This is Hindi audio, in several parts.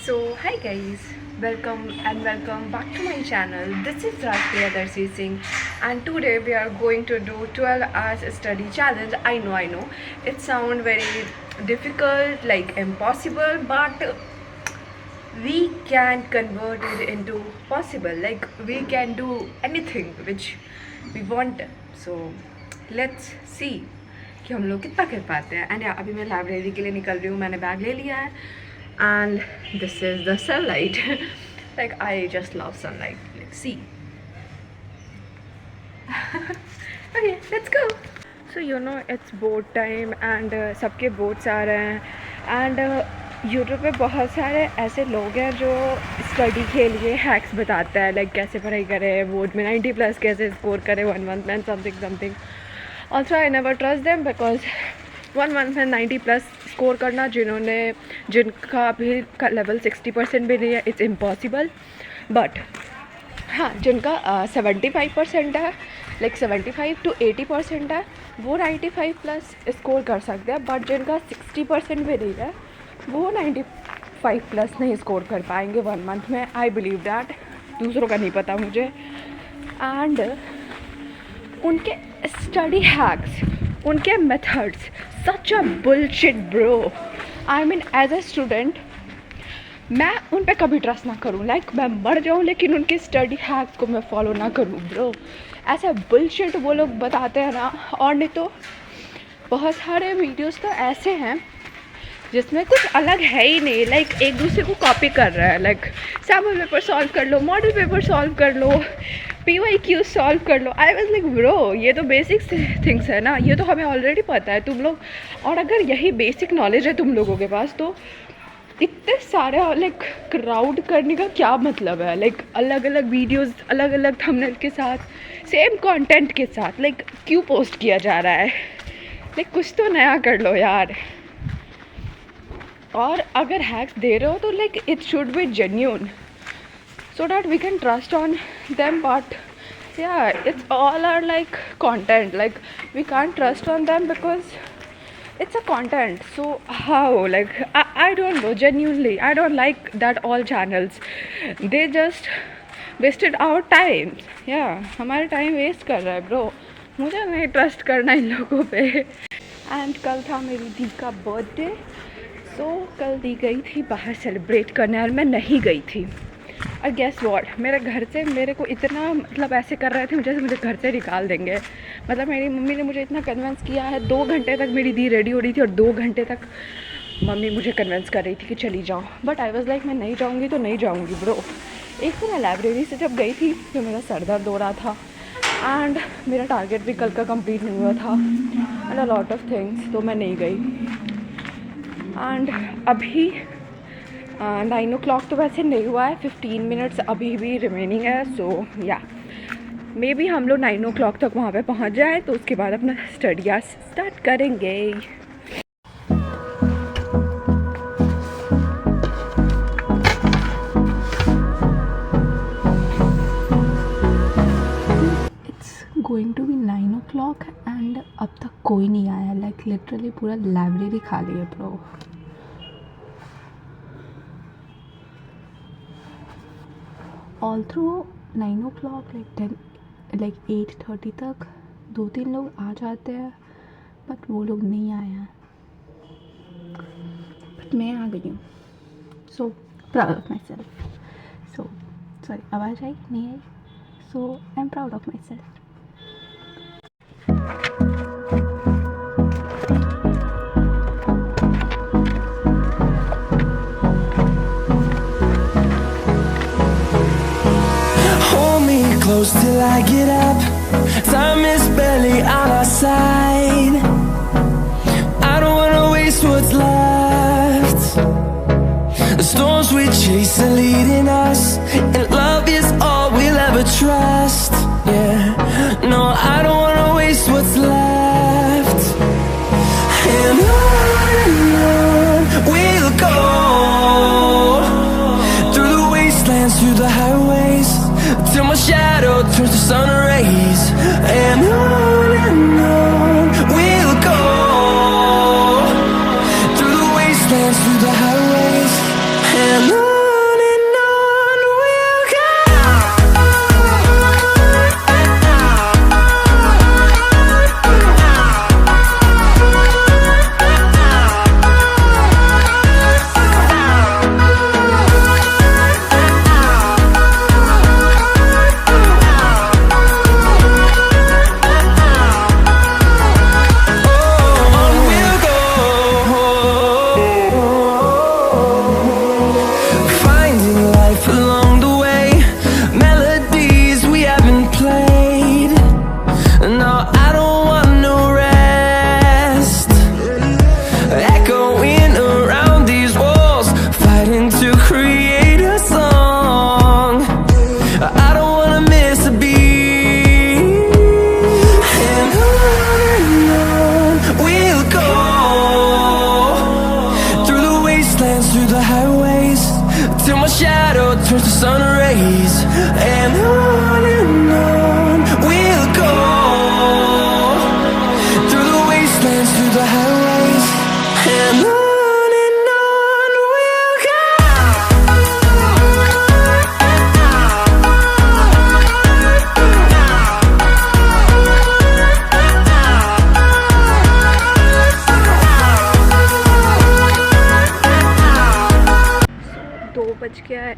So hi guys, welcome back to my channel. This is Rashtriya Darshi Singh and today we are going to do 12 hours study challenge. I know it sounds very difficult, like impossible, but we can convert it into possible. Like we can do anything which we want. So let's see कि हम लोग कितना कर पाते हैं. एंड अभी मैं लाइब्रेरी के लिए निकल रही हूँ. मैंने बैग ले लिया है and this is the sunlight. Like I just love sunlight. Let's see. Okay, let's go. So you know it's board time and सबके boards आ रहे हैं and यूट्यूब पे बहुत सारे ऐसे लोग हैं जो स्टडी के लिए हैक्स बताते हैं, लाइक कैसे पढ़ाई करें, बोर्ड में 90+ कैसे स्कोर करें 1 month में something. Also I never trust them because 1 month में 90+ स्कोर करना जिनका अभी लेवल 60% भी नहीं है, इट्स इम्पॉसिबल. बट हाँ, जिनका 75% है, लाइक 75 to 80% है, वो 95+ स्कोर कर सकते हैं. बट जिनका 60% भी नहीं है, वो 95+ नहीं स्कोर कर पाएंगे 1 month में. I believe that. दूसरों का नहीं पता मुझे. एंड उनके स्टडी हैक्स, उनके methods such a bullshit bro. I mean as a student मैं उन पे कभी ट्रस्ट ना करूँ. लाइक मैं मर जाऊँ लेकिन उनके स्टडी हैक्स को मैं फॉलो ना करूँ ब्रो. ऐसा बुलशिट वो लोग बताते हैं ना. और नहीं तो बहुत सारे वीडियोस तो ऐसे हैं जिसमें कुछ अलग है ही नहीं. लाइक एक दूसरे को कॉपी कर रहा है. लाइक सैम्पल पेपर सॉल्व कर लो, मॉडल पेपर सॉल्व कर लो, PYQ सॉल्व कर लो. आई वाज लाइक ब्रो, ये तो बेसिक थिंग्स है ना, ये तो हमें ऑलरेडी पता है तुम लोग. और अगर यही बेसिक नॉलेज है तुम लोगों के पास तो इतने सारे लाइक क्राउड करने का क्या मतलब है. लाइक अलग अलग वीडियोस, अलग अलग थंबनेल के साथ, सेम कंटेंट के साथ, लाइक क्यों पोस्ट किया जा रहा है. लाइक कुछ तो नया कर लो यार. और अगर हैक्स दे रहे हो तो like it should be genuine so that we can trust on them. But yeah, it's all are like content, like we can't trust on them because it's a content. So how, like I don't know, genuinely I don't like that all channels, they just wasted our time. yeah, हमारा टाइम वेस्ट कर रहा है ब्रो. मुझे नहीं ट्रस्ट करना इन लोगों पे. एंड कल था मेरी दी का बर्थडे. सो कल दी गई थी बाहर सेलिब्रेट करने और मैं नहीं गई थी. और गेस वॉट, मेरे घर से मेरे को इतना मतलब ऐसे कर रहे थे जैसे मुझे घर से निकाल देंगे. मतलब मेरी मम्मी ने मुझे इतना कन्विंस किया है. 2 घंटे तक मेरी दी रेडी हो रही थी और 2 घंटे तक मम्मी मुझे कन्विंस कर रही थी कि चली जाओ. बट आई वाज लाइक मैं नहीं जाऊँगी तो नहीं जाऊँगी ब्रो. एक तो मैं लाइब्रेरी से जब गई थी तो मेरा सर दर्द हो रहा था एंड मेरा टारगेट भी कल का कंप्लीट नहीं हुआ था and a lot of things, तो मैं नहीं गई. एंड अभी 9 o'clock तो वैसे नहीं हुआ है, 15 minutes अभी भी रिमेनिंग है. सो या मे बी हम लोग 9 o'clock तक वहाँ पे पहुँच जाए तो उसके बाद अपना स्टडी स्टार्ट करेंगे. It's going to be 9 o'clock and अब तक कोई नहीं आया. लाइक लिटरली पूरा लाइब्रेरी खाली है bro. All through 9 o'clock like 8:30 तक 2-3 लोग आ जाते हैं बट वो लोग नहीं आए हैं. बट मैं आ गई हूँ. So proud of myself. So sorry, आवाज़ आई नहीं आई. So I am proud of myself. Close till I get up. Time is barely on our side. I don't wanna waste what's left. The storms we chase are leading us, and love is all we'll ever trust. Yeah, no, I don't wanna waste what's left. And on we'll go, through the wastelands, through the highways, till my shadow turns to sun rays. And on we'll go, through the wastelands, through the highways. And on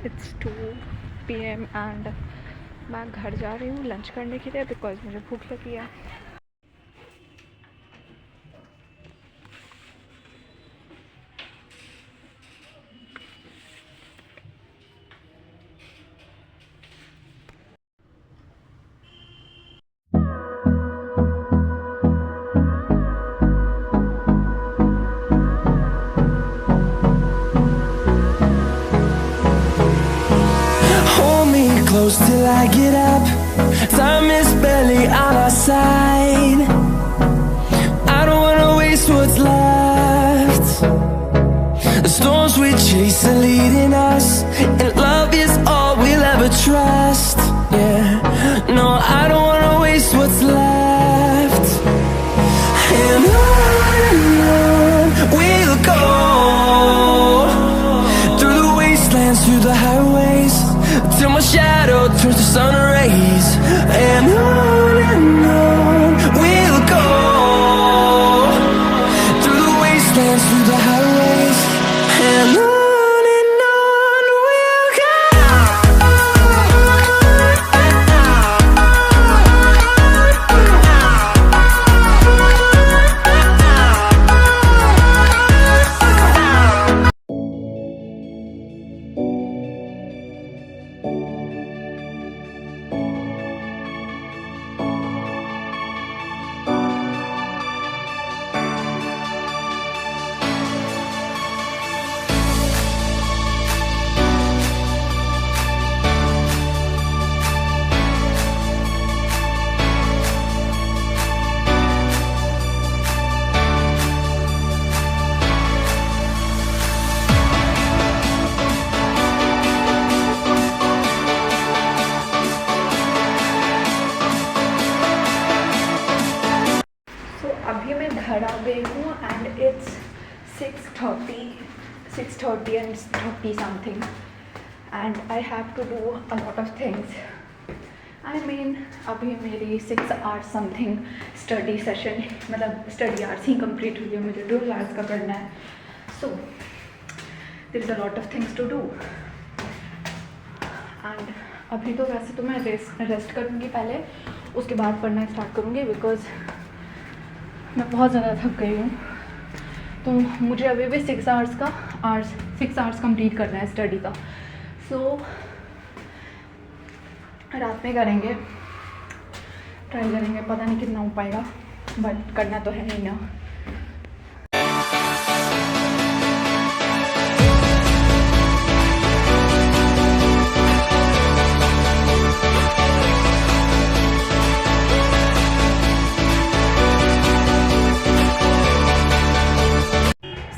it's 2 PM and मैं घर जा रही हूँ लंच करने के लिए बिकॉज मुझे भूख लगी है. Hold me close till I get up. Time is barely on our side. I don't wanna waste what's left. The storms we chase are leading us, and love is all we'll ever trust. Yeah, no, I don't wanna waste what's left. And on we'll go, through the wastelands, through the highways, till my shadow turns to sun rays. And on we'll go, through the wastelands, through the highways, and on we'll go. सो अभी मैं घर आ गई हूँ and it's 6:30 and 30 something and I have to do a lot of things. I mean अभी मेरी 6 आवर्स समथिंग स्टडी सेशन मतलब स्टडी आवर्स ही कंप्लीट हुई है. मुझे 2 आवर्स का करना है. So there is a lot of things to do and अभी तो वैसे तो मैं रेस्ट करूँगी पहले, उसके बाद पढ़ना स्टार्ट करूँगी बिकॉज मैं बहुत ज़्यादा थक गई हूँ. तो मुझे अभी भी 6 आवर्स कंप्लीट करना है स्टडी का. सो रात में करेंगे, ट्राई करेंगे. पता नहीं कितना हो पाएगा बट करना तो है ही ना.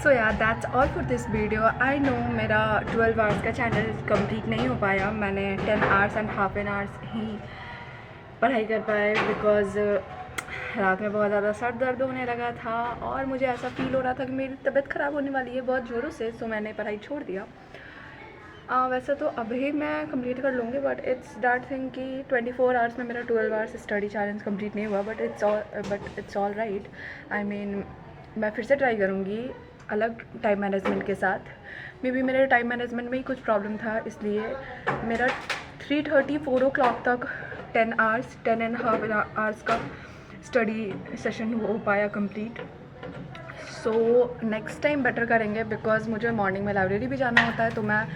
सो यार that's all for this video. I know मेरा 12 आवर्स का चैनल कंप्लीट नहीं हो पाया. मैंने 10 hours and half an hours ही पढ़ाई कर पाए बिकॉज रात में बहुत ज़्यादा सर दर्द होने लगा था और मुझे ऐसा फील हो रहा था कि मेरी तबीयत ख़राब होने वाली है बहुत ज़ोरों से. सो मैंने पढ़ाई छोड़ दिया. वैसे तो अभी मैं कंप्लीट कर लूँगी बट इट्स दैट थिंग कि 24 आवर्स में मेरा 12 आवर्स स्टडी चैलेंज कंप्लीट नहीं हुआ. But it's all right. I mean मैं फिर से ट्राई करूँगी अलग टाइम मैनेजमेंट के साथ. मे बी मेरे टाइम मैनेजमेंट में ही कुछ प्रॉब्लम था इसलिए मेरा 3:30 4 o'clock तक 10 एंड हाफ आवर्स का स्टडी सेशन हो पाया complete. So next time better करेंगे बिकॉज मुझे मॉर्निंग में लाइब्रेरी भी जाना होता है. तो मैं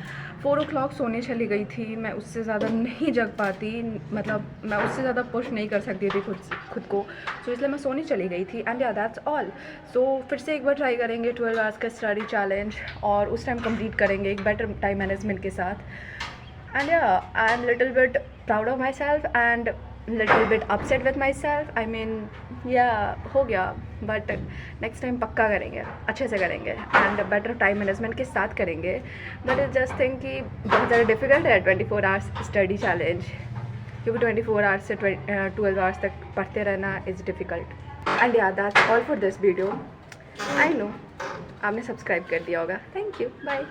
4 o'clock सोने चली गई थी. मैं उससे ज़्यादा नहीं जग पाती, मतलब मैं उससे ज़्यादा पुश नहीं कर सकती थी खुद को. सो इसलिए मैं सोने चली गई थी एंड या दैट्स ऑल. सो फिर से एक बार ट्राई करेंगे 12 आवर्स का स्टडी चैलेंज और उस टाइम कंप्लीट करेंगे एक बेटर टाइम मैनेजमेंट के साथ. एंड या I am little bit proud of my self and little bit upset with my self. I mean या हो गया बट नेक्स्ट टाइम पक्का करेंगे, अच्छे से करेंगे एंड बेटर टाइम मैनेजमेंट के साथ करेंगे. बट इट जस्ट थिंक कि बहुत ज़्यादा डिफिकल्ट है 24 आवर्स स्टडी चैलेंज क्योंकि 24 आवर्स से 12 आवर्स तक पढ़ते रहना इज़ डिफ़िकल्ट. एंड या that's all for this video. I know आपने सब्सक्राइब कर दिया होगा. Thank you. बाय.